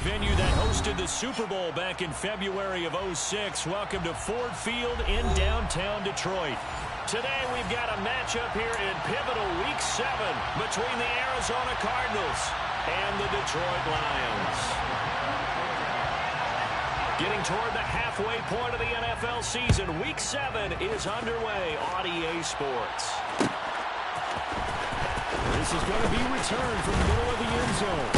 venue that hosted the Super Bowl back in February of '06. Welcome to Ford Field in downtown Detroit. Today we've got a matchup here in pivotal Week 7 between the Arizona Cardinals and the Detroit Lions. Getting toward the halfway point of the NFL season, Week 7 is underway on EA Sports. This is going to be returned from the middle of the end zone.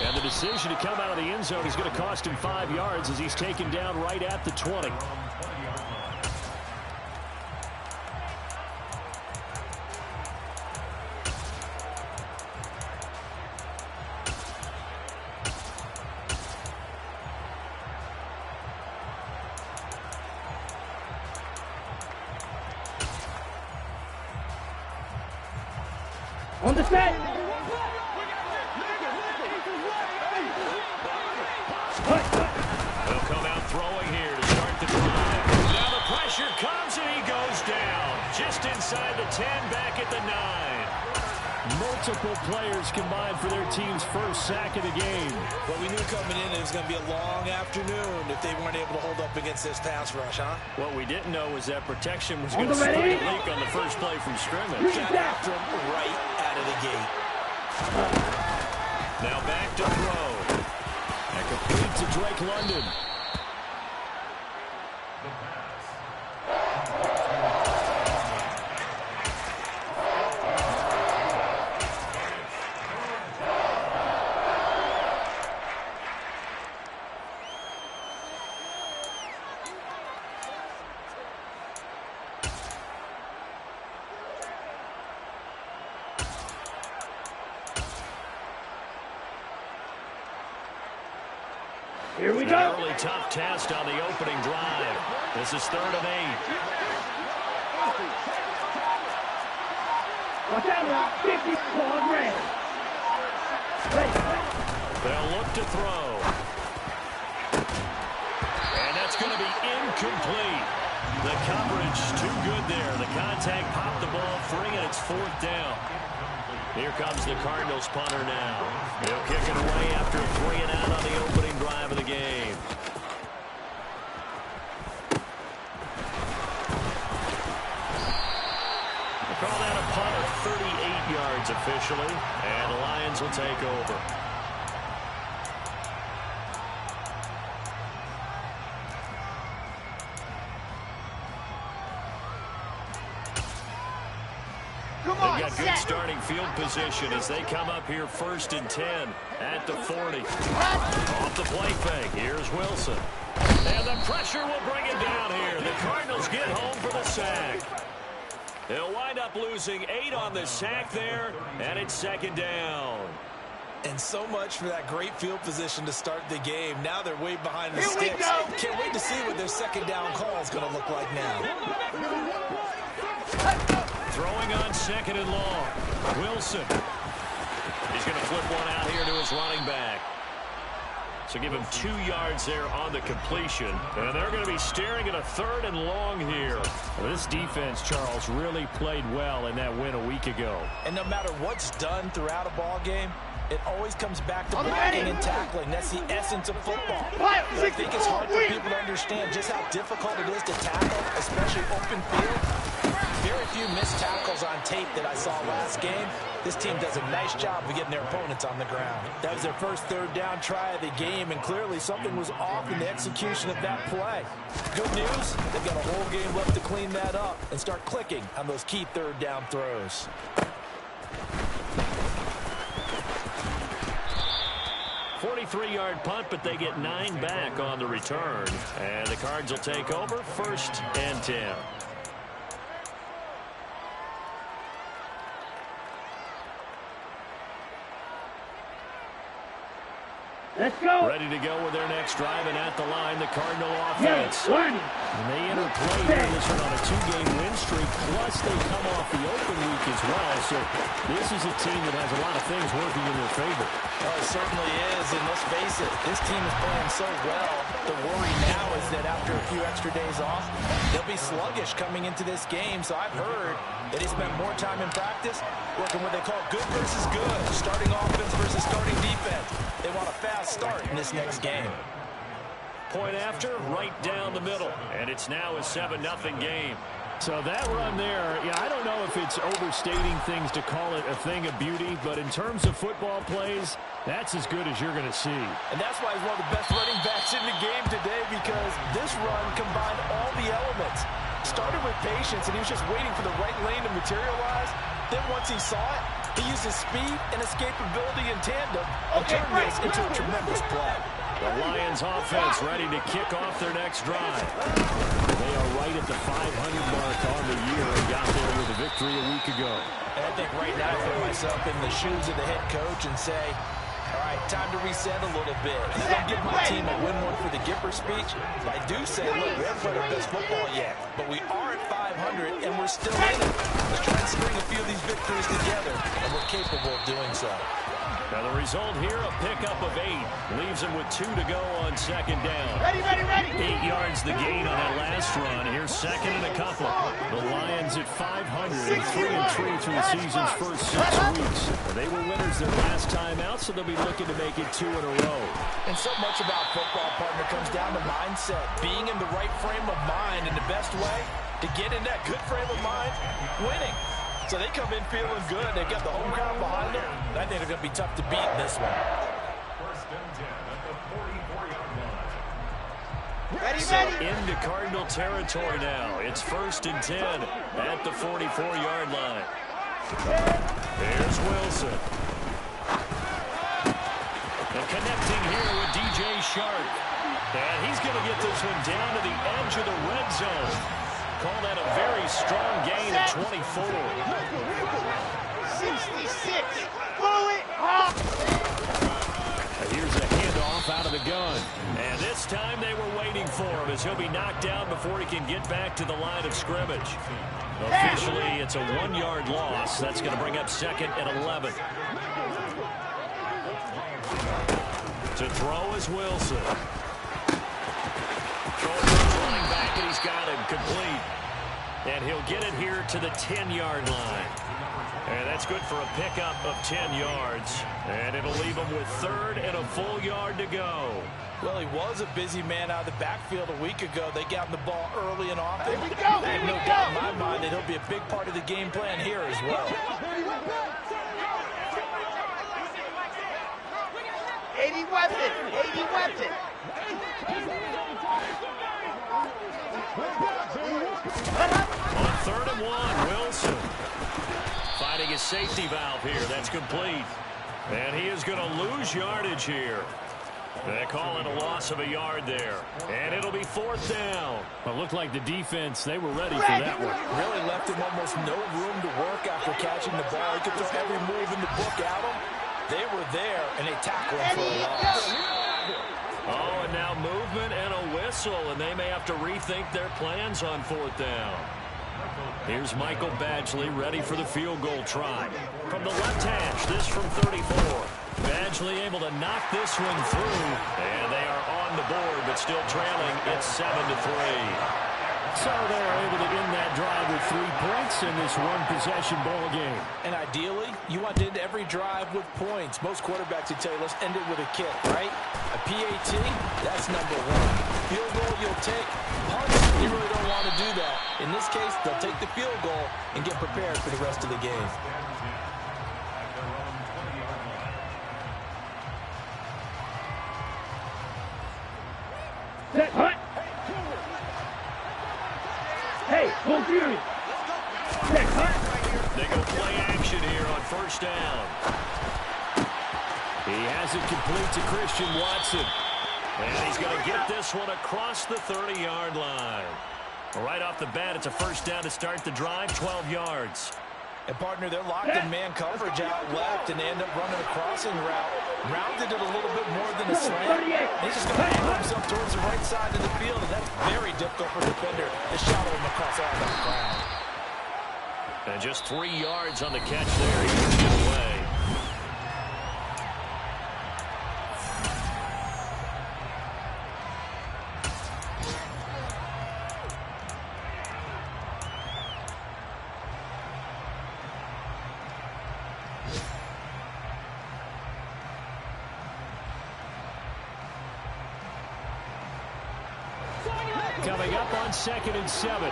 And the decision to come out of the end zone is going to cost him 5 yards as he's taken down right at the 20. On the set. They'll come out throwing here to start the drive. Now the pressure comes and he goes down. Just inside the 10, back at the 9. Multiple players combined for their team's first sack of the game. Well, we knew coming in it was going to be a long afternoon if they weren't able to hold up against this pass rush, huh? What we didn't know was that protection was going to spring a leak on the first play from scrimmage. Got after him right out of the gate. Now back to throw. And complete to Drake London. Here we An go. early tough test on the opening drive. This is 3rd and 8. Watch out now. 50 ball red. They'll look to throw. And that's going to be incomplete. The coverage too good there. The contact popped the ball free, and it's 4th down. Here comes the Cardinals punter now. He'll kick it away after a 3-and-out on the opening drive of the game. We'll call that a punt of 38 yards officially, and the Lions will take over. They've got good starting field position as they come up here 1st and 10 at the 40. Off the play fake. Here's Wilson. And the pressure will bring it down here. The Cardinals get home for the sack. They'll wind up losing 8 on the sack there, and it's 2nd down. And so much for that great field position to start the game. Now they're way behind the sticks. Can't wait to see what their 2nd down call is going to look like now. Throwing on 2nd and long. Wilson. He's going to flip one out here to his running back. So give him 2 yards there on the completion. And they're going to be staring at a 3rd and long here. Well, this defense, Charles, really played well in that win a week ago. And no matter what's done throughout a ball game, it always comes back to blocking and tackling. That's the essence of football. I think it's hard for people to understand just how difficult it is to tackle, especially open field. Very few missed tackles on tape that I saw last game. This team does a nice job of getting their opponents on the ground. That was their first 3rd down try of the game, and clearly something was off in the execution of that play. Good news, they've got a whole game left to clean that up and start clicking on those key 3rd down throws. A 43-yard punt, but they get 9 back on the return. And the Cards will take over 1st and 10. Let's go. Ready to go with their next drive, and at the line, the Cardinal offense. One. And they interplay here this one on a 2-game win streak, plus they come off the open week as well. So this is a team that has a lot of things working in their favor. Oh, it certainly is, and let's face it, this team is playing so well. The worry now is that after a few extra days off, they'll be sluggish coming into this game. So I've heard that they spent more time in practice working what they call good versus good, starting offense versus starting defense. They want a fast start in this next game. Point after, right down the middle. And it's now a 7-0 game. So that run there, yeah, I don't know if it's overstating things to call it a thing of beauty, but in terms of football plays, that's as good as you're going to see. And that's why he's one of the best running backs in the game today, because this run combined all the elements. Started with patience, and he was just waiting for the right lane to materialize. Then once he saw it, he used his speed and escapability in tandem and turned this into a tremendous play. The Lions offense ready to kick off their next drive. They are right at the 500 mark on the year and got there with a victory a week ago. And I think right now I put myself in the shoes of the head coach and say, all right, time to reset a little bit. And I don't give my team a win one for the Gipper speech, but I do say, look, we haven't played our best football yet, but we are at 500 and we're still in it. Let's try and string a few of these victories together, and we're capable of doing so. Now the result here, a pickup of 8. Leaves him with 2 to go on second down. Ready. 8 yards the gain on that last run. Here's second and a couple. The Lions at 500 and 3-3 through the season's first 6 weeks. They were winners their last time out, so they'll be looking to make it 2 in a row. And so much about football, partner, comes down to mindset. Being in the right frame of mind, and the best way to get in that good frame of mind, winning. So they come in feeling good. They've got the home crowd behind them. I think they're going to be tough to beat in this one. So into Cardinal territory now. It's 1st and 10 at the 44-yard line. There's Wilson. And connecting here with DJ Shark. And he's going to get this one down to the edge of the red zone. Call that a very strong gain of 24. 66. Pull it up. Here's a handoff out of the gun. And this time they were waiting for him as he'll be knocked down before he can get back to the line of scrimmage. Officially, it's a 1-yard loss. That's going to bring up 2nd and 11. To throw is Wilson. Running back, and he's got him complete. And he'll get it here to the 10-yard line. And that's good for a pickup of 10 yards. And it'll leave him with 3rd and a full yard to go. Well, he was a busy man out of the backfield a week ago. They got him the ball early and often. Here we go, I have no doubt in my mind that he'll be a big part of the game plan here as well. 80 weapon. 80 weapon. On 3rd and 1, Wilson finding his safety valve here. That's complete. And he is going to lose yardage here. They call it a loss of a yard there. And it'll be 4th down. Well, it looked like the defense, they were ready for that one. Really left him almost no room to work after catching the ball. He could throw every move in the book at him. They were there, and they tackled him for a loss. Oh, and now movement and a whistle, and they may have to rethink their plans on 4th down. Here's Michael Badgley ready for the field goal try. From the left hash, this from 34. Badgley able to knock this one through, and they are on the board, but still trailing. It's 7-3. So they are able to end that drive with 3 points in this one-possession ball game. And ideally, you want to end every drive with points. Most quarterbacks would tell you, let's end it with a kick, right? A PAT, that's number 1. Field goal you'll take. Punts, you really don't want to do that. In this case, they'll take the field goal and get prepared for the rest of the game. Set, hut. Hey, full fury. Set, hut. They go play action here on 1st down. He has it complete to Christian Watson. And he's going to get this one across the 30-yard line. Right off the bat, it's a 1st down to start the drive, 12 yards. And, partner, they're locked in man coverage out left, and they end up running a crossing route. Rounded it a little bit more than a slant. He's just going to angle himself towards the right side of the field, and that's very difficult for a defender to shadow him across all that ground. And just 3 yards on the catch there. He pushed it away. Coming up on 2nd and 7.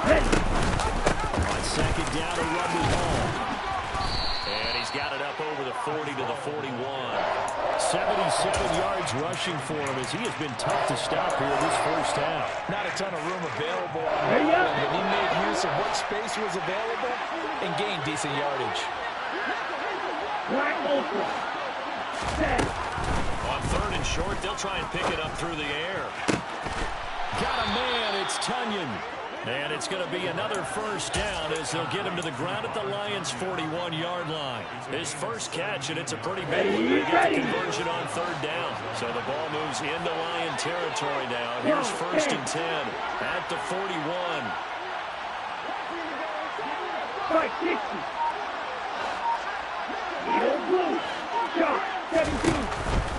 On 2nd down, a run with Hall. And he's got it up over the 40 to the 41. 77 yards rushing for him as he has been tough to stop here this first half. Not a ton of room available on that one, but he made use of what space was available and gained decent yardage. On 3rd and short, they'll try and pick it up through the air. Got a man, it's Tunyon. And it's going to be another first down as they'll get him to the ground at the Lions' 41-yard line. His first catch, and it's a pretty big one. They get the conversion on 3rd down. So the ball moves into Lion territory now. Here's 1st and 10 at the 41.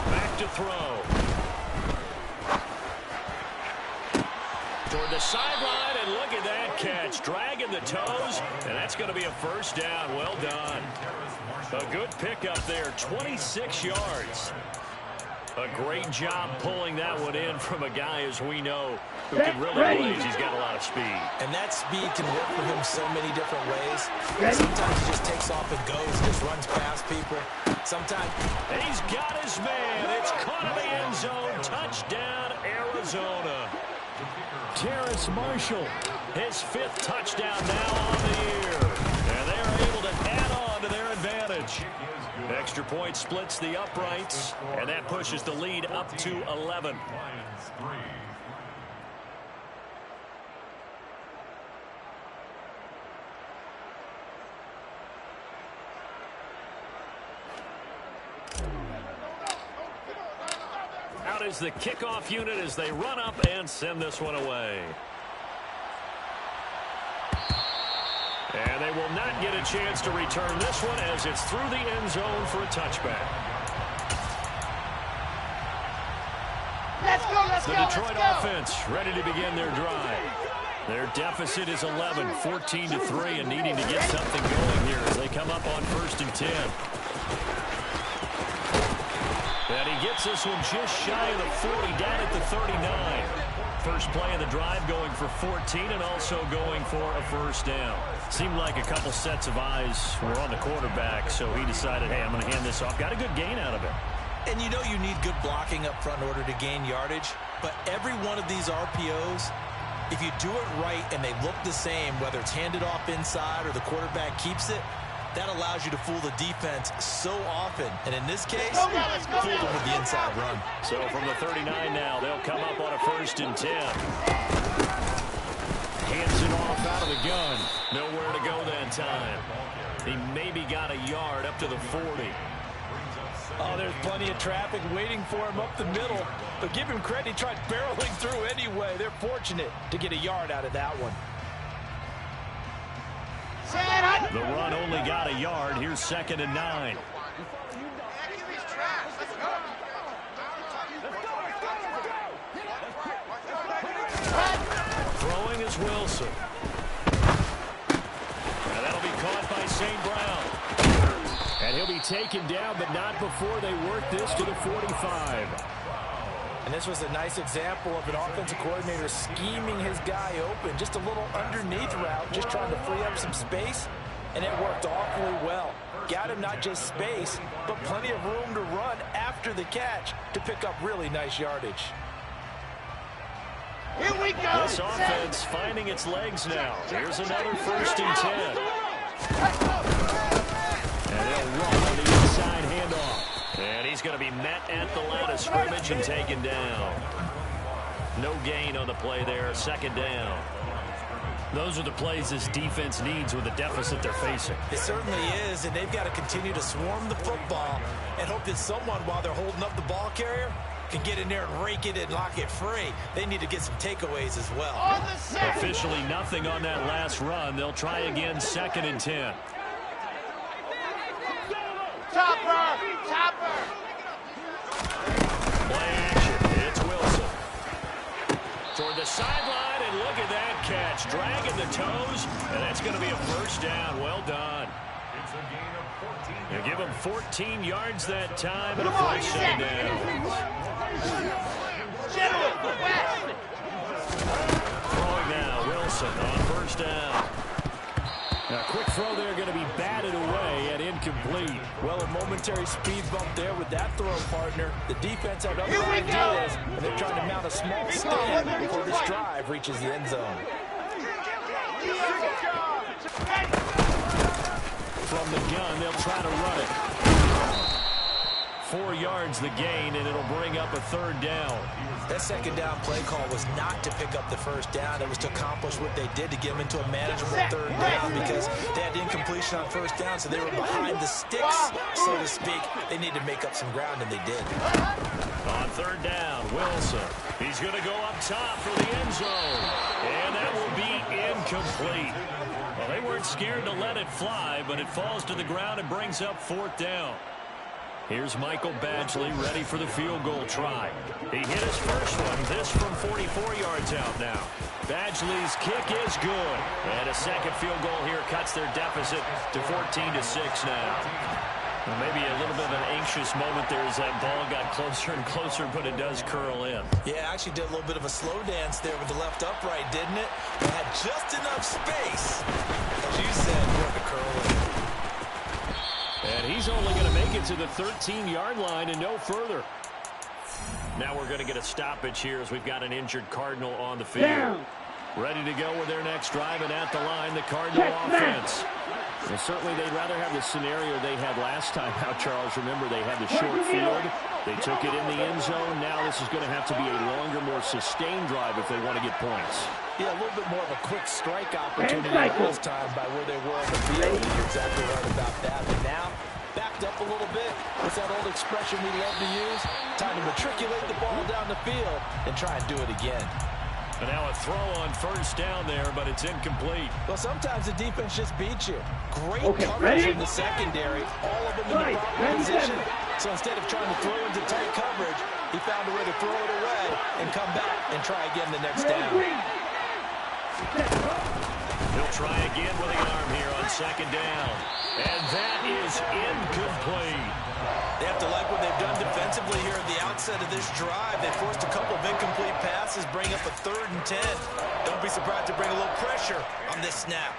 Back to throw. Toward the sideline, and look at that catch. Dragging the toes, and that's going to be a first down. Well done. A good pickup there, 26 yards. A great job pulling that one in from a guy, as we know, who can really blaze. He's got a lot of speed. And that speed can work for him so many different ways. Sometimes he just takes off and goes, just runs past people. Sometimes he's got his man. It's caught in the end zone. Touchdown, Arizona. Terrace Marshall, his 5th touchdown now on the year. And they're able to add on to their advantage. Extra point splits the uprights, and that pushes the lead up to 11. Out is the kickoff unit as they run up and send this one away. And they will not get a chance to return this one as it's through the end zone for a touchback. The Detroit offense ready to begin their drive. Their deficit is 11, 14-3, and needing to get something going here as they come up on 1st and 10. And he gets this one just shy of the 40, down at the 39. First play of the drive going for 14 and also going for a first down. Seemed like a couple sets of eyes were on the quarterback, so he decided, hey, I'm going to hand this off. Got a good gain out of it. And you know you need good blocking up front in order to gain yardage, but every one of these RPOs, if you do it right and they look the same, whether it's handed off inside or the quarterback keeps it, that allows you to fool the defense so often. And in this case, fooled them with the inside run. So from the 39 now, they'll come up on a 1st and 10. Hands it off out of the gun. Nowhere to go that time. He maybe got a yard up to the 40. Oh, there's plenty of traffic waiting for him up the middle. But give him credit, he tried barreling through anyway. They're fortunate to get a yard out of that one. The run only got a yard. Here's 2nd and 9. Throwing is Wilson. And that'll be caught by St. Brown. And he'll be taken down, but not before they work this to the 45. And this was a nice example of an offensive coordinator scheming his guy open. Just a little underneath route, just trying to free up some space. And it worked awfully well. Got him not just space, but plenty of room to run after the catch to pick up really nice yardage. Here we go. This offense finding its legs now. Here's another 1st and 10. And they'll run on the inside handoff. And he's going to be met at the line of scrimmage and taken down. No gain on the play there. 2nd down. Those are the plays this defense needs with the deficit they're facing. It certainly is, and they've got to continue to swarm the football and hope that someone, while they're holding up the ball carrier, can get in there and rake it and lock it free. They need to get some takeaways as well. Officially nothing on that last run. They'll try again, 2nd and 10. Chopper! Chopper! Play action. It's Wilson. Toward the sideline, and look at that catch. Dragging the toes, and that's going to be a first down. Well done. They give him 14 yards that time and a first down. Throwing now, Wilson on first down. A quick throw there, going to be batted away and incomplete. Well, a momentary speed bump there with that throw, partner. The defense had other ideas, and they're trying to mount a small stand before this drive reaches the end zone. From the gun, they'll try to run it. 4 yards the gain, and it'll bring up a 3rd down. That 2nd down play call was not to pick up the first down. It was to accomplish what they did, to get them into a manageable 3rd down, because they had incompletion on first down, so they were behind the sticks, so to speak. They needed to make up some ground, and they did. On 3rd down, Wilson. He's going to go up top for the end zone, and that will be incomplete. Well, they weren't scared to let it fly, but it falls to the ground and brings up 4th down. Here's Michael Badgley ready for the field goal try. He hit his first one, this from 44 yards out now. Badgley's kick is good. And a second field goal here cuts their deficit to 14-6 now. Well, maybe a little bit of an anxious moment there as that ball got closer and closer, but it does curl in. Yeah, actually did a little bit of a slow dance there with the left upright, didn't it? It had just enough space, as you said, for it to curl in. And he's only going to make it to the 13-yard line and no further. Now we're going to get a stoppage here as we've got an injured Cardinal on the field. Down. Ready to go with their next drive, and at the line, the Cardinal offense. Well, certainly they'd rather have the scenario they had last time out, Charles. Remember, they had the short field. They took it in the end zone. Now this is going to have to be a longer, more sustained drive if they want to get points. Yeah, a little bit more of a quick strike opportunity this time by where they were on the field. You're exactly right about that. But now, backed up a little bit. What's that old expression we love to use? Time to matriculate the ball down the field and try and do it again. And now a throw on first down there, but it's incomplete. Well, sometimes the defense just beats you. Great coverage from the secondary, all of them in the proper position. So instead of trying to throw into tight coverage, he found a way to throw it away and come back and try again the next down. He'll try again with the arm here on 2nd down. And that is incomplete. They have to like what they've done defensively here at the outset of this drive. They forced a couple of incomplete passes, bring up a 3rd and 10. Don't be surprised to bring a little pressure on this snap.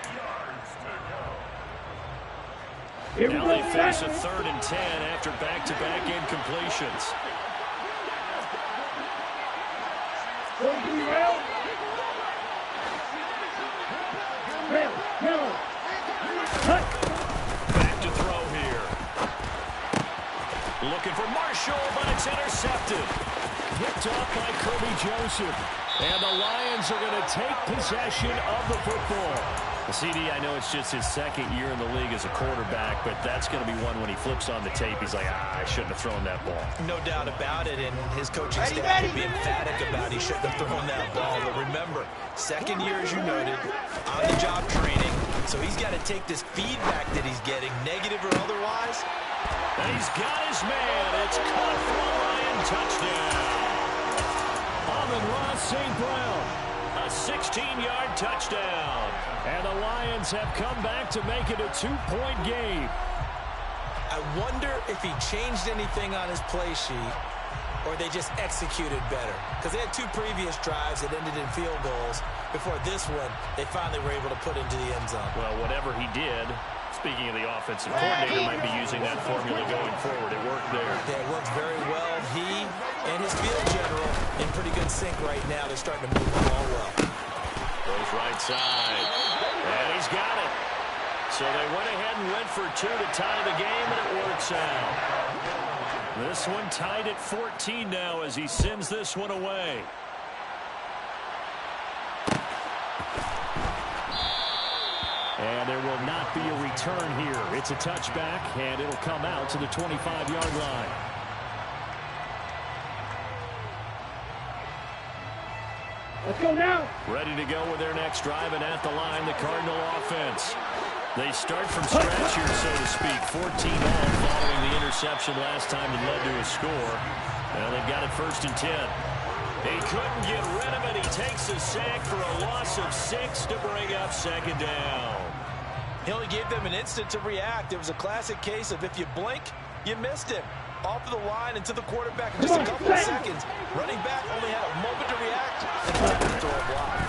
Now they face a 3rd and 10 after back-to-back incompletions. Back to throw here. Looking for Marshall, but it's intercepted. Picked off by Kirby Joseph. And the Lions are going to take possession of the football. CD, I know it's just his 2nd year in the league as a quarterback, but that's going to be one when he flips on the tape, he's like, I shouldn't have thrown that ball. No doubt about it, and his coaching staff will be emphatic about he shouldn't have thrown that ball. But remember, 2nd year, as you noted, on-the-job training, so he's got to take this feedback that he's getting, negative or otherwise. And he's got his man. It's caught for a Lion touchdown. Amon-Ra St. Brown, a 16-yard touchdown. And the Lions have come back to make it a 2-point game. I wonder if he changed anything on his play sheet or they just executed better. Because they had 2 previous drives that ended in field goals. Before this one, they finally were able to put into the end zone. Well, whatever he did, speaking of the offensive coordinator, might be using that formula going forward. It worked there. Yeah, it worked very well. He and his field general in pretty good sync right now. They're starting to move the ball well. Goes right side. And he's got it. So they went ahead and went for 2 to tie the game, and it works out. This one tied at 14 now as he sends this one away. And there will not be a return here. It's a touchback, and it'll come out to the 25-yard line. Let's go now. Ready to go with their next drive, and at the line, the Cardinal offense. They start from scratch here, so to speak. 14 all following the interception last time that led to a score. Now they've got it 1st and 10. He couldn't get rid of it. He takes a sack for a loss of 6 to bring up 2nd down. He only gave them an instant to react. It was a classic case of if you blink, you missed him. Off of the line and to the quarterback in just a couple of seconds. Running back only had a moment to react and tried to throw a block.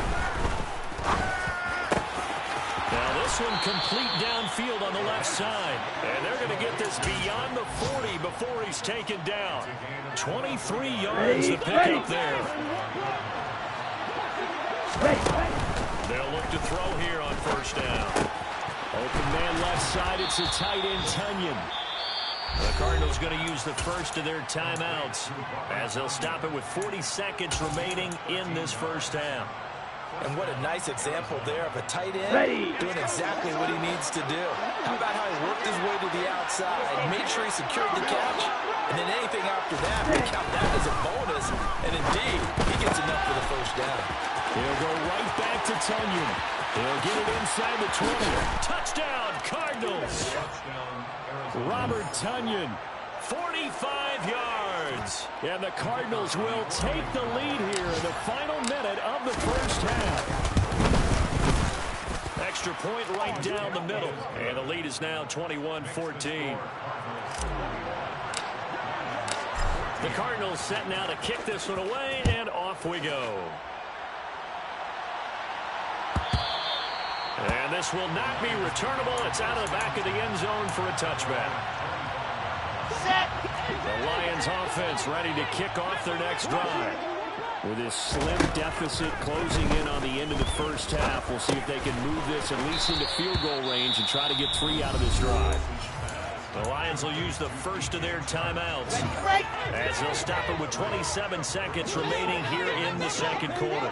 Now this one complete downfield on the left side. And they're going to get this beyond the 40 before he's taken down. 23 yards to pick up there. They'll look to throw here on 1st down. Open man left side. It's a tight end, Tonyan. The Cardinals going to use the first of their timeouts as they'll stop it with 40 seconds remaining in this 1st half. And what a nice example there of a tight end doing exactly what he needs to do. How about how he worked his way to the outside, made sure he secured the catch, and then anything after that, we count that as a bonus. And indeed, he gets enough for the 1st down. He'll go right back to Tonyan. He'll get it inside the 20. Touchdown, Cardinals. Robert Tonyan, 45 yards. And the Cardinals will take the lead here in the final minute of the 1st half. Extra point right down the middle. And the lead is now 21-14. The Cardinals set now to kick this one away, and off we go. And this will not be returnable. It's out of the back of the end zone for a touchback. Set. The Lions offense ready to kick off their next drive. With this slim deficit closing in on the end of the 1st half, we'll see if they can move this at least into field goal range and try to get 3 out of this drive. The Lions will use the first of their timeouts as they'll stop it with 27 seconds remaining here in the 2nd quarter.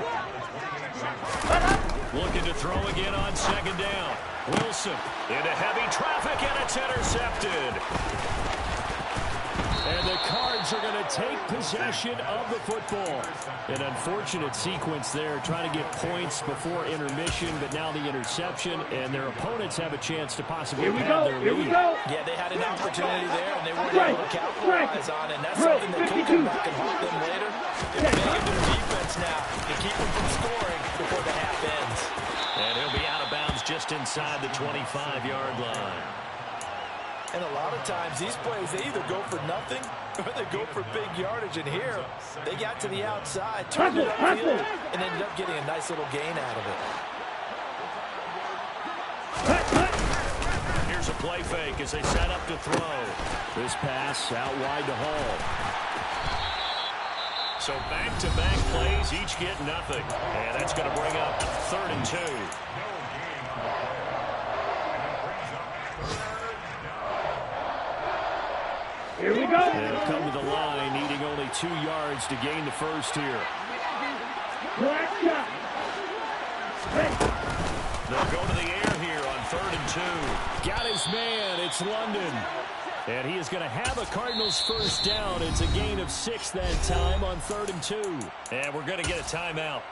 Looking to throw again on 2nd down. Wilson into heavy traffic, and it's intercepted. And the Cards are going to take possession of the football. An unfortunate sequence there, trying to get points before intermission, but now the interception, and their opponents have a chance to possibly have their lead. Here we go. Yeah, they had an opportunity there, and they weren't able to capitalize on it. And that's something that could come back and haunt them later. They're begging their defense now to keep them from scoring before the half ends. And he'll be out of bounds just inside the 25-yard line. And a lot of times, these plays, they either go for nothing or they go for big yardage. And here, they got to the outside, turned it upfield, and ended up getting a nice little gain out of it. Here's a play fake as they set up to throw. This pass out wide to Hall. So back-to-back plays, each get nothing. And that's going to bring up 3rd and 2. Here we go. They'll come to the line, needing only 2 yards to gain the first here. They'll go to the air here on 3rd and 2. Got his man. It's London. And he is going to have a Cardinals first down. It's a gain of 6 that time on 3rd and 2. And we're going to get a timeout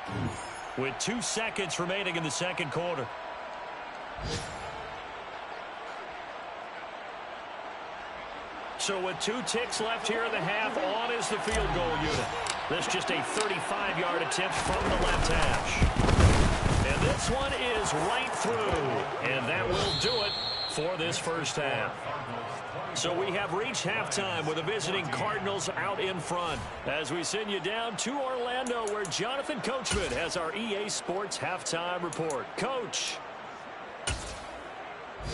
with 2 seconds remaining in the 2nd quarter. So with 2 ticks left here in the half, on is the field goal unit. This just a 35-yard attempt from the left hash. And this one is right through. And that will do it for this first half. So we have reached halftime with the visiting Cardinals out in front as we send you down to Orlando, where Jonathan Coachman has our EA Sports halftime report. Coach.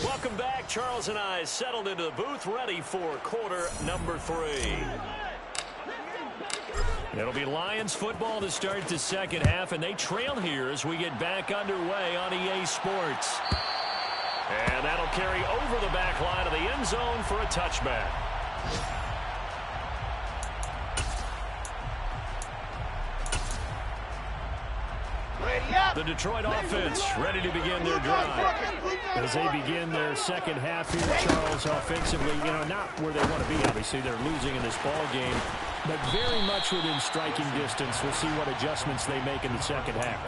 Welcome back. Charles and I settled into the booth, ready for quarter number 3. It'll be Lions football to start the 2nd half, and they trail here as we get back underway on EA Sports. And that'll carry over the back line of the end zone for a touchback. The Detroit offense ready to begin their drive. As they begin their second half here, Charles, offensively, not where they want to be. Obviously, they're losing in this ball game, but very much within striking distance. We'll see what adjustments they make in the second half.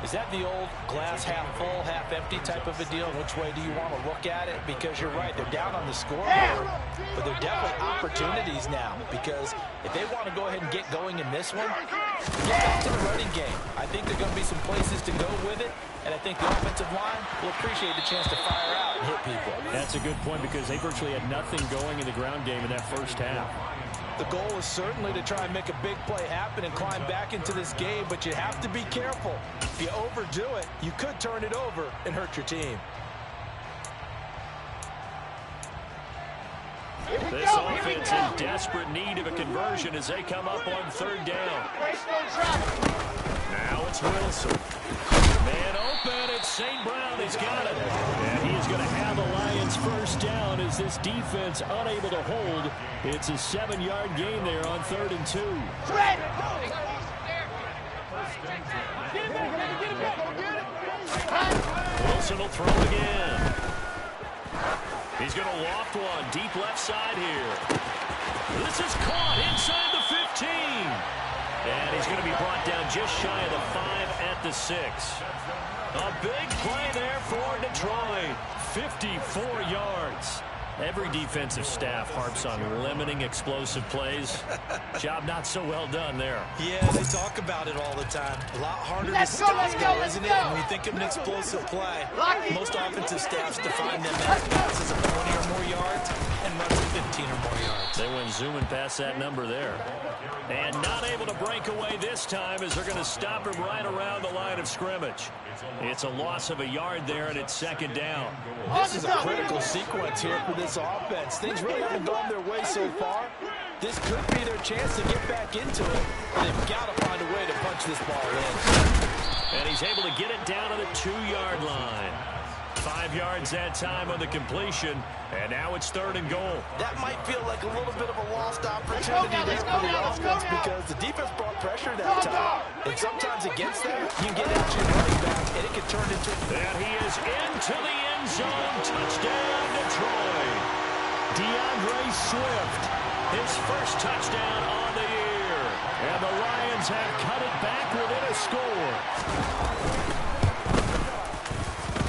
Is that the old glass half full, half empty type of a deal? Which way do you want to look at it? Because you're right, they're down on the scoreboard, but they're definitely opportunities now. Because if they want to go ahead and get going in this one, get back to the running game. I think there are going to be some places to go with it, and I think the offensive line will appreciate the chance to fire out and hit people. That's a good point because they virtually had nothing going in the ground game in that first half. The goal is certainly to try and make a big play happen and climb back into this game, but you have to be careful. If you overdo it, you could turn it over and hurt your team. This offense in desperate need of a conversion as they come up on third down. Now it's Wilson. Man open, it's St. Brown. He's got it. And he is going to have a Lions first down as this defense unable to hold. It's a 7-yard gain there on 3rd and 2. Wilson will throw again. He's going to loft one deep left side here. This is caught inside the 15. And he's going to be brought down just shy of the 5 at the 6. A big play there for Detroit. 54 yards. Every defensive staff harps on limiting explosive plays. Job not so well done there. Yeah, they talk about it all the time. A lot harder to stop, though, isn't it? When you think of an explosive play, most offensive staffs define them as passes of 20 or more yards and runs of 15 or more yards. They went zooming past that number there. And not able to break away this time as they're going to stop him right around the line of scrimmage. It's a loss of a yard there, and it's 2nd down. This is a critical sequence here for this offense. Things really haven't gone their way so far. This could be their chance to get back into it, but they've got to find a way to punch this ball in. And he's able to get it down to the 2-yard line. 5 yards that time on the completion, and now it's 3rd and goal. That might feel like a little bit of a lost opportunity there for the offense because the defense brought pressure that time. And sometimes against that, you get into your running back, and it can turn into... And he is into the end zone. Touchdown, Detroit. DeAndre Swift, his first touchdown on the year. And the Lions have cut it back within a score.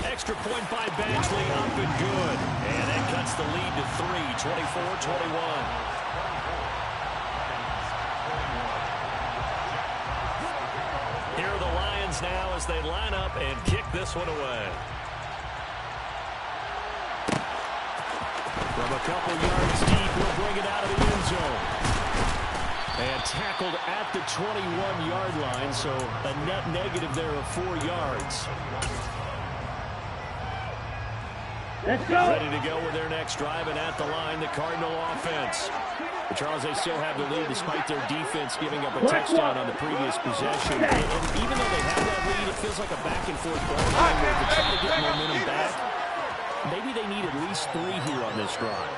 Extra point by Badgley, up and good. And that cuts the lead to 3, 24-21. Here are the Lions now as they line up and kick this one away. From a couple yards deep, he'll bring it out of the end zone. And tackled at the 21-yard line, so a net negative there of 4 yards. Let's go. Ready to go with their next drive, and at the line, the Cardinal offense. But Charles, they still have the lead despite their defense giving up a touchdown on the previous possession. And even though they have that lead, it feels like a back-and-forth ball game where to try to get momentum back. Maybe they need at least 3 here on this drive.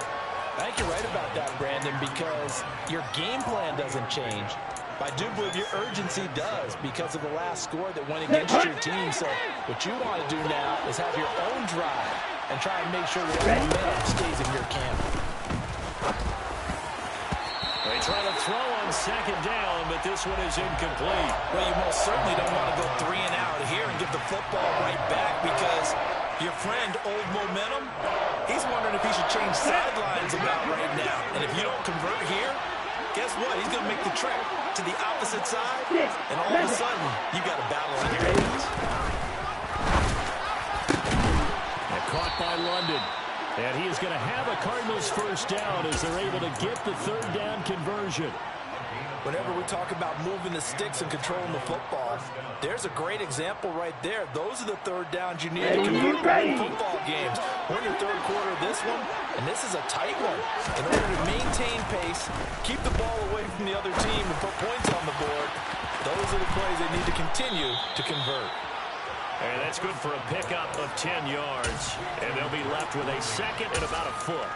I think you're right about that, Brandon, because your game plan doesn't change. I do believe your urgency does because of the last score that went against your team. So what you want to do now is have your own drive and try and make sure that momentum stays in your camp. They try to throw on 2nd down, but this one is incomplete. Well, you most certainly don't want to go 3 and out here and give the football right back because your friend, Old Momentum, he's wondering if he should change sidelines about right now. And if you don't convert here, guess what? He's going to make the trek to the opposite side, and all of a sudden, you got a battle on your hands. And caught by London. And he is going to have a Cardinals first down as they're able to get the 3rd down conversion. Whenever we talk about moving the sticks and controlling the football, there's a great example right there. Those are the 3rd downs you need to convert in football games. We're in the 3rd quarter of this one, and this is a tight one. In order to maintain pace, keep the ball away from the other team, and put points on the board, those are the plays they need to continue to convert. And that's good for a pickup of 10 yards. And they'll be left with a 2nd and about a foot.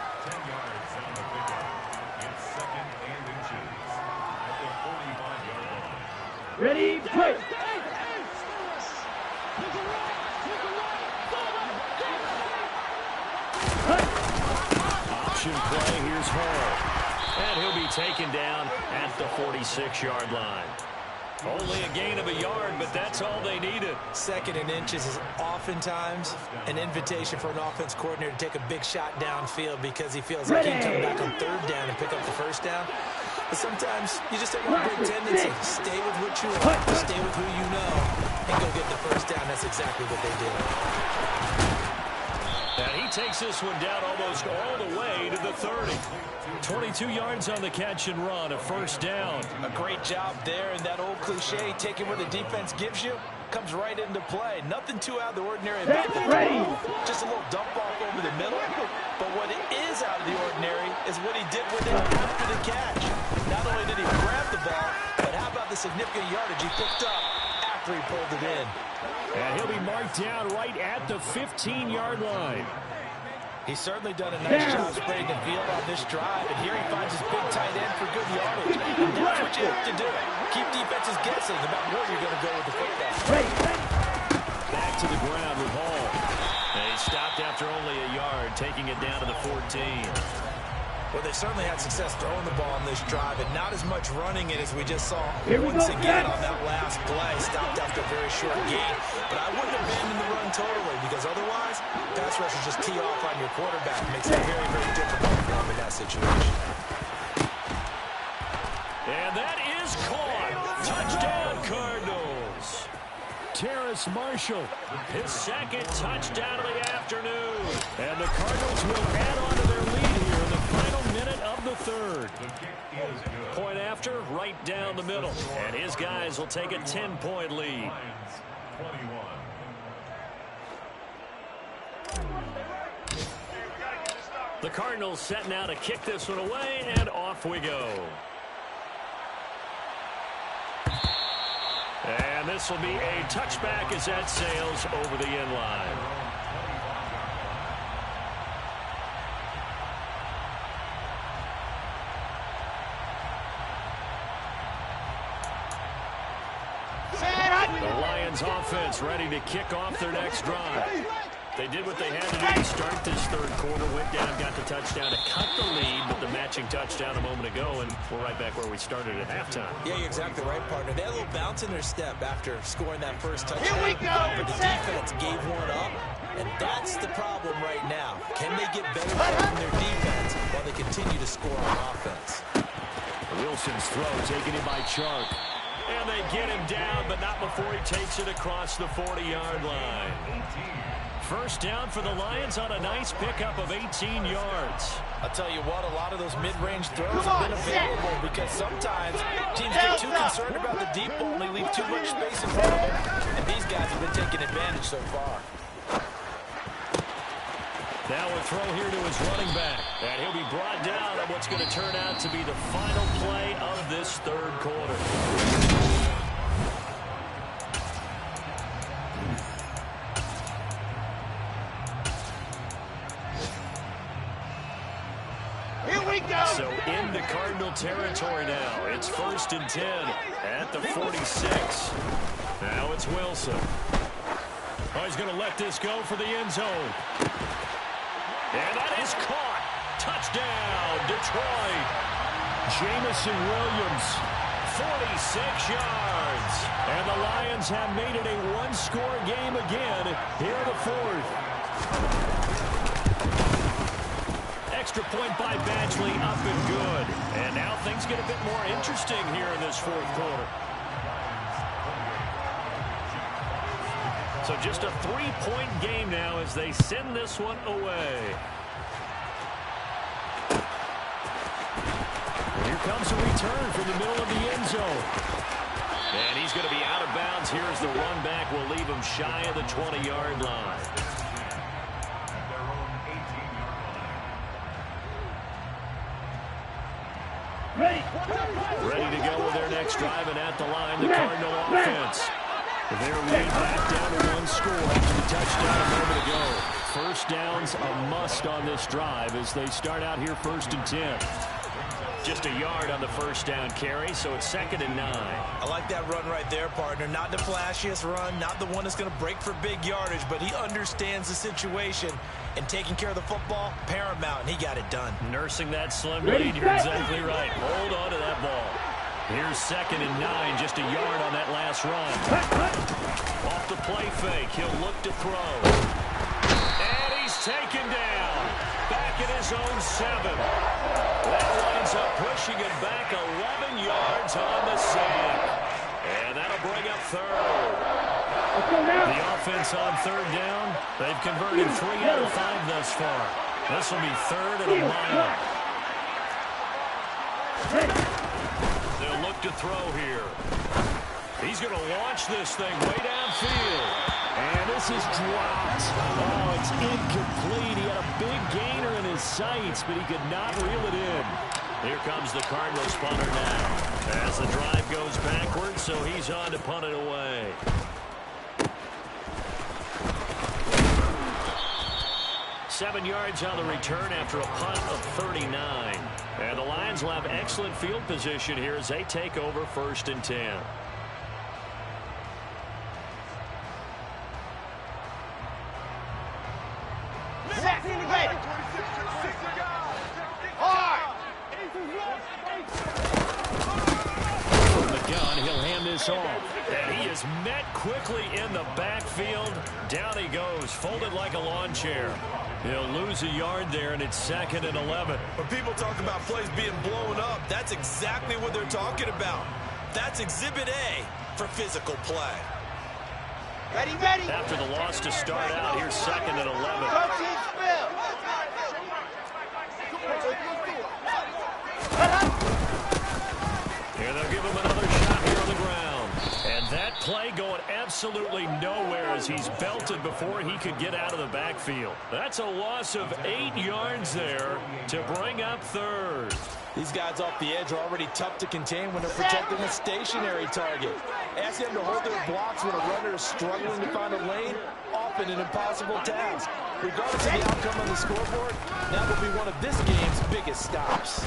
Ready, play. option play. Here's Hall. And he'll be taken down at the 46-yard line. Only a gain of a yard, but that's all they needed. Second and inches is oftentimes an invitation for an offense coordinator to take a big shot downfield because he feels like he can come back on third down and pick up the first down. But sometimes you just have a great tendency. Stay with what you want, stay with who you know, and go get the first down. That's exactly what they did. And he takes this one down almost all the way to the 30. 22 yards on the catch and run, a first down. A great job there, and that old cliche, taking what the defense gives you, comes right into play. Nothing too out of the ordinary about the throw. Just a little dump off over the middle. But what is out of the ordinary is what he did with it after the catch. Not only did he grab the ball, but how about the significant yardage he picked up after he pulled it in. And he'll be marked down right at the 15-yard line. He's certainly done a nice job spreading the field on this drive, and here he finds his big tight end for good yardage. And that's what you have to do. Keep defenses guessing about where you're going to go with the football. Back to the ground with Hall. And he stopped after only a yard, taking it down to the 14. Well, they certainly had success throwing the ball on this drive, and not as much running it as we just saw once again on that last play. Stopped after a very short gain. But I wouldn't abandon the run totally, because otherwise, pass rushers just tee off on your quarterback. It makes it very, very difficult for him in that situation. And that is caught. Touchdown, Cardinals. Terrace Marshall, his second touchdown of the afternoon. And the Cardinals will add on to their lead here in the final minute of the third. Point after, right down the middle. And his guys will take a 10-point lead. The Cardinals set now to kick this one away, and off we go. And this will be a touchback as that sails over the end line. The Lions offense ready to kick off their next drive. They did what they had to do to start this third quarter, went down, got the touchdown to cut the lead, but the matching touchdown a moment ago, and we're right back where we started at halftime. Yeah, you're exactly right, partner. They had a little bounce in their step after scoring that first touchdown. Here we go! But the defense gave one up, and that's the problem right now. Can they get better from their defense while they continue to score on offense? Wilson's throw taken in by Chark. And they get him down, but not before he takes it across the 40-yard line. First down for the Lions on a nice pickup of 18 yards. I'll tell you what, a lot of those mid-range throws have been available because sometimes teams get too concerned about the deep ball and they leave too much space in front of them. And these guys have been taking advantage so far. Now a throw here to his running back. And he'll be brought down on what's going to turn out to be the final play of this third quarter. So into Cardinal territory now. It's 1st and 10 at the 46. Now it's Wilson. Oh, he's going to let this go for the end zone. And that is caught. Touchdown, Detroit. Jamison Williams, 46 yards. And the Lions have made it a one-score game again here in the fourth. Extra point by Badgley, up and good. And now things get a bit more interesting here in this fourth quarter. So just a 3-point game now as they send this one away. Here comes a return from the middle of the end zone. And he's going to be out of bounds. Here's the run back. Will leave him shy of the 20-yard line. Ready to go with their next drive, and at the line, the Cardinal offense. Their lead back down to one score after the touchdown a moment ago. First down's a must on this drive as they start out here 1st and 10. Just a yard on the first down carry, so it's 2nd and 9. I like that run right there, partner. Not the flashiest run, not the one that's going to break for big yardage, but he understands the situation, and taking care of the football, paramount, and he got it done. Nursing that slim lead, you're exactly right. Hold on to that ball. Here's 2nd and 9, just a yard on that last run. Off the play fake, he'll look to throw. And he's taken down. Back at his own 7. That winds up pushing it back 11 yards on the sack. And that'll bring up 3rd. The offense on 3rd down, they've converted 3 out of 5 thus far. This will be 3rd and a mile. They'll look to throw here. He's going to launch this thing way downfield. And this is dropped. Oh, it's incomplete. He had a big gainer in his sights, but he could not reel it in. Here comes the Cardinals punter now. As the drive goes backwards, so he's on to punt it away. Seven yards on the return after a punt of 39. And the Lions will have excellent field position here as they take over 1st and 10. Off. And he is met quickly in the backfield. Down he goes, folded like a lawn chair. He'll lose a yard there, and it's 2nd and 11. When people talk about plays being blown up, that's exactly what they're talking about. That's Exhibit A for physical play. Ready, ready. After the loss to start out, here's 2nd and 11. Here they'll give him another shot here on the ground. And that play going absolutely nowhere as he's belted before he could get out of the backfield. That's a loss of 8 yards there to bring up 3rd. These guys off the edge are already tough to contain when they're protecting a stationary target. Ask them to hold their blocks when a runner is struggling to find a lane, often an impossible task. Regardless of the outcome on the scoreboard, that will be one of this game's biggest stops.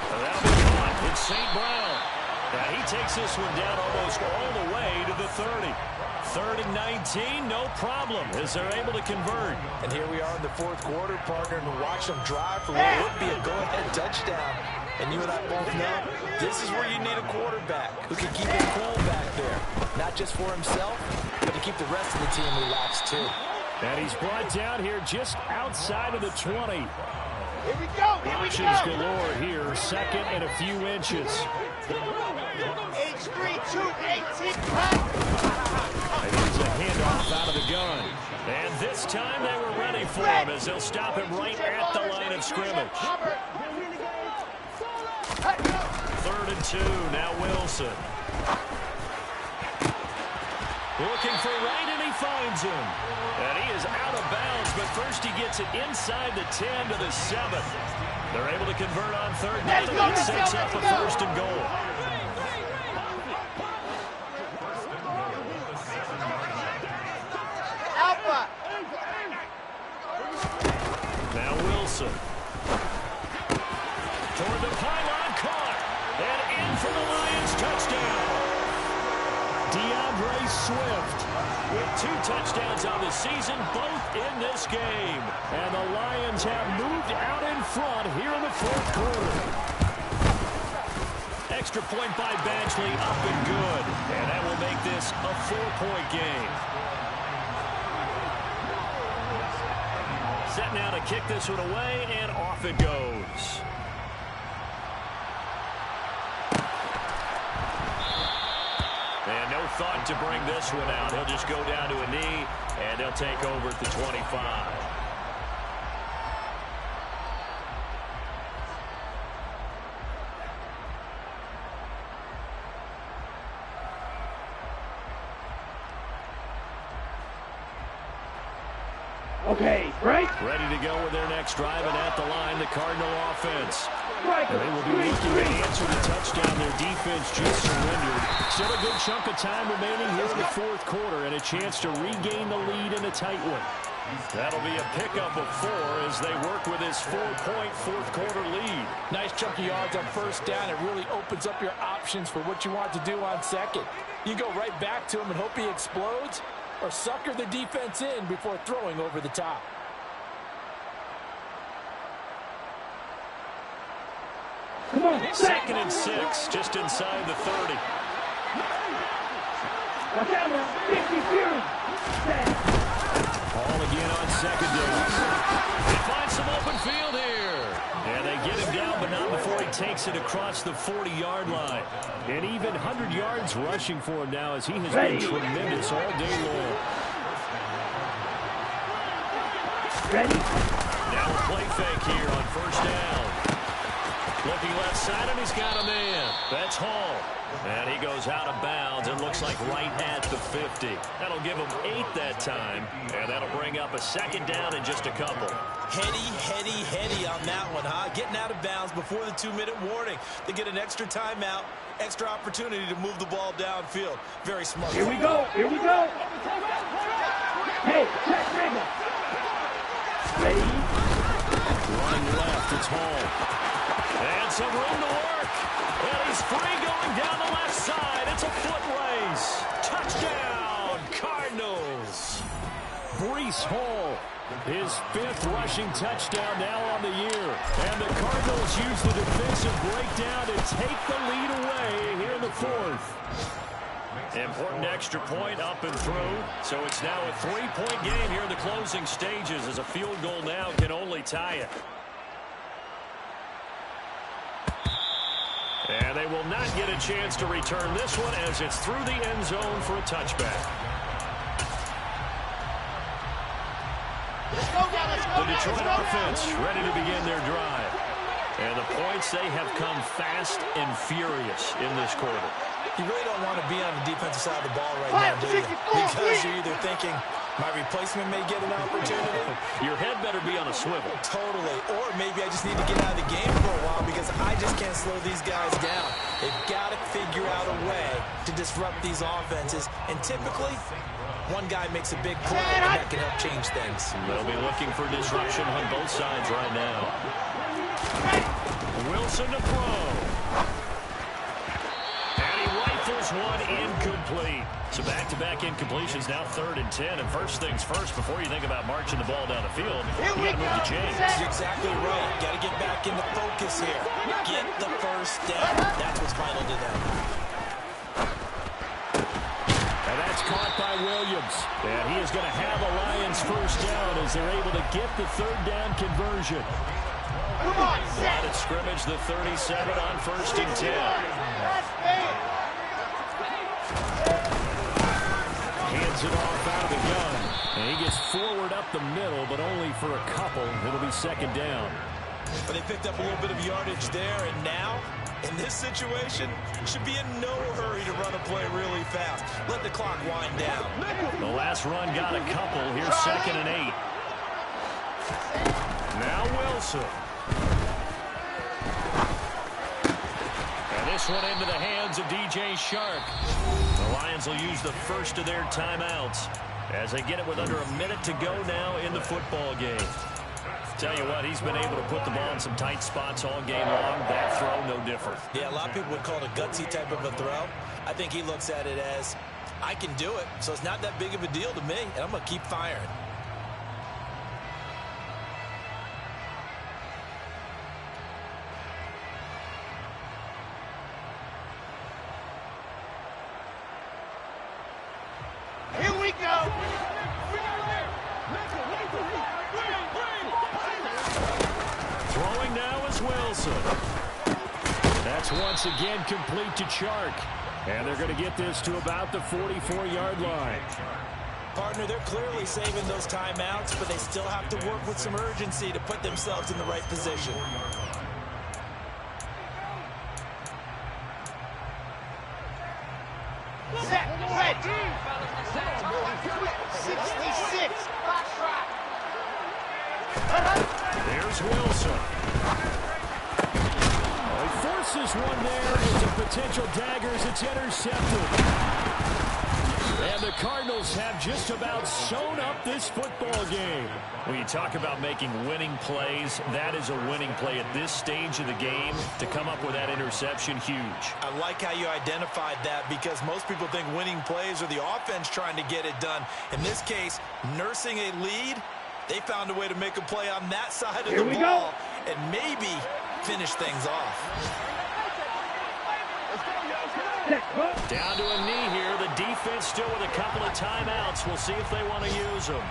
That'll be caught. It's St. Brown. And he takes this one down almost all the way to the 30. 3rd and 19, no problem, as they're able to convert. And here we are in the 4th quarter, partner, and watch them drive for what would be a go-ahead touchdown. And you and I both know this is where you need a quarterback who can keep it cool back there. Not just for himself, but to keep the rest of the team relaxed too. And he's brought down here just outside of the 20. Here we go. Options galore here. 2nd and a few inches. H3, 218. Here's a handoff out of the gun. And this time they were ready for him as they'll stop him right at the line of scrimmage. 3rd and 2. Now Wilson. Looking for right, and he finds him. And he is out of bounds, but first he gets it inside the 10 to the 7. They're able to convert on 3rd down, and it sets up a 1st and goal. Alpha. Now Wilson. Toward the pylon, caught. And in for the Lions touchdown. DeAndre Swift with 2 touchdowns on the season, both in this game. And the Lions have moved out in front here in the 4th quarter. Extra point by Badgley, up and good. And that will make this a 4-point game. Set now to kick this one away, and off it goes. And no thought to bring this one out. He'll just go down to a knee, and they'll take over at the 25. Okay, break. Ready to go with their next drive, and at the line, the Cardinal offense. Right. They will be looking to answer the touchdown. Their defense just surrendered. Still a good chunk of time remaining here in the 4th quarter, and a chance to regain the lead in a tight one. That'll be a pickup of 4 as they work with his 4-point fourth-quarter lead. Nice chunk of yards on first down. It really opens up your options for what you want to do on second. You go right back to him and hope he explodes, or sucker the defense in before throwing over the top. Come on, 2nd and 6, just inside the 30. watch out, man. 50 Fury. Ball again on 2nd down. They find some open field here. And they get him down, but not before he takes it across the 40-yard line. And even 100 yards rushing for him now as he has been tremendous all day long. Ready? Now a play fake here on first down. Looking left side, and he's got a man. That's Hall. And he goes out of bounds and looks like right at the 50. That'll give him 8 that time, and that'll bring up a 2nd down in just a couple. Heady on that one, huh? Getting out of bounds before the 2-minute warning. They get an extra timeout, extra opportunity to move the ball downfield. Very smart. Here we go. Here we go. Hey, check, nigga. Ready? Running left, it's Hall. And some room to work. And he's free going down the left side. It's a foot race. Touchdown, Cardinals. Breece Hall, his 5th rushing touchdown now on the year. And the Cardinals use the defensive breakdown to take the lead away here in the 4th. Important extra point up and through. So it's now a 3-point game here in the closing stages as a field goal now can only tie it. And they will not get a chance to return this one as it's through the end zone for a touchback. The Detroit offense ready to begin their drive. And the points, they have come fast and furious in this quarter. You really don't want to be on the defensive side of the ball right now, do you? Because you're either thinking, my replacement may get an opportunity. Your head better be on a swivel. Totally. Or maybe I just need to get out of the game for a while because I just can't slow these guys down. They've got to figure out a way to disrupt these offenses. And typically, one guy makes a big play, and that can help change things. They'll be looking for disruption on both sides right now. Wilson to throw. And he rifles one incomplete. So back-to-back incompletions, now 3rd and 10. And first things first, before you think about marching the ball down the field, you got to move the chains. You're exactly right. Got to get back into focus here. Get the first down. That's what's vital to them. And that's caught by Williams. And he is going to have a Lions first down as they're able to get the 3rd down conversion. Come on, Line at scrimmage, the 37 on 1st and 10. Hands it off out of the gun. And he gets forward up the middle, but only for a couple. It'll be 2nd down. But they picked up a little bit of yardage there, and now, in this situation, should be in no hurry to run a play really fast. Let the clock wind down. The last run got a couple. Here's 2nd and 8. Now Wilson. And this one into the hands of DJ Shark. The Lions will use the first of their timeouts as they get it with under a minute to go now in the football game. Tell you what, he's been able to put the ball in some tight spots all game long. That throw, no different. Yeah, a lot of people would call it a gutsy type of a throw. I think he looks at it as, I can do it, so it's not that big of a deal to me, and I'm going to keep firing. Here we go. Throwing now is Wilson. That's once again complete to Chark. And they're going to get this to about the 44-yard line. Partner, they're clearly saving those timeouts, but they still have to work with some urgency to put themselves in the right position. Set, ready. 66. There's Wilson. He forces one there into potential daggers. It's intercepted. And the Cardinals have just about sewn up this football game. When you talk about making winning plays, that is a winning play at this stage of the game. To come up with that interception, huge. I like how you identified that, because most people think winning plays are the offense trying to get it done. In this case, nursing a lead, they found a way to make a play on that side of the ball and maybe finish things off. Down to a knee here. The defense still with a couple of timeouts. We'll see if they want to use them.